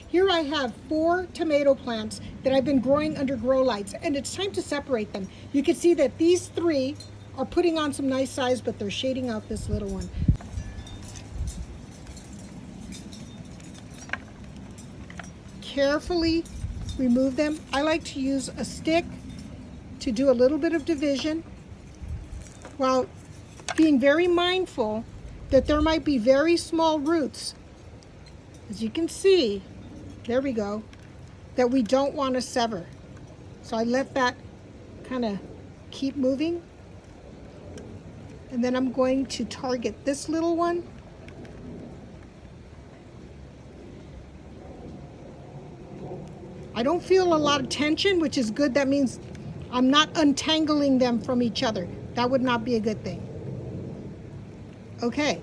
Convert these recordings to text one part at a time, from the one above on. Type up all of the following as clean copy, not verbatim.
Here I have 4 tomato plants that I've been growing under grow lights, and it's time to separate them. You can see that these 3 are putting on some nice size, but they're shading out this little one. Carefully remove them. I like to use a stick to do a little bit of division, while being very mindful that there might be very small roots, as you can see, there we go, that we don't want to sever. So I let that kind of keep moving. And then I'm going to target this little one. I don't feel a lot of tension, which is good. That means I'm not untangling them from each other. That would not be a good thing. Okay,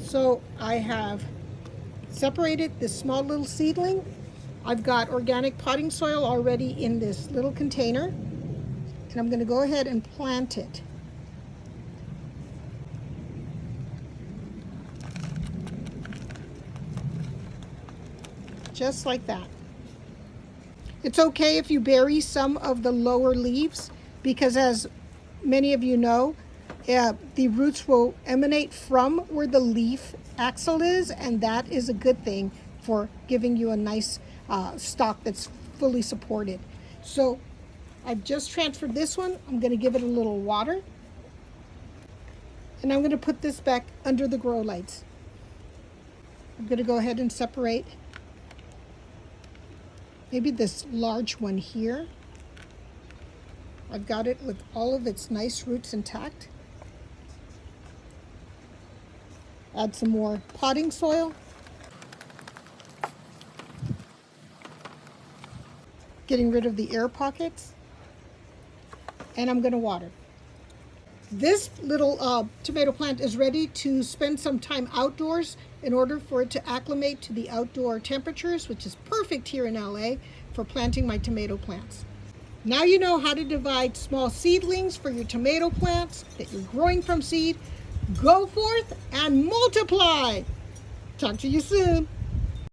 so I have separated this small little seedling. I've got organic potting soil already in this little container, and I'm going to go ahead and plant it. Just like that. It's okay if you bury some of the lower leaves, because as many of you know, the roots will emanate from where the leaf axil is, and that is a good thing for giving you a nice stalk that's fully supported. So I've just transferred this one. I'm going to give it a little water, and I'm going to put this back under the grow lights. I'm going to go ahead and separate maybe this large one here. I've got it with all of its nice roots intact. Add some more potting soil. Getting rid of the air pockets. And I'm going to water. This little tomato plant is ready to spend some time outdoors in order for it to acclimate to the outdoor temperatures, which is perfect here in LA for planting my tomato plants. Now you know how to divide small seedlings for your tomato plants that you're growing from seed. Go forth and multiply. Talk to you soon.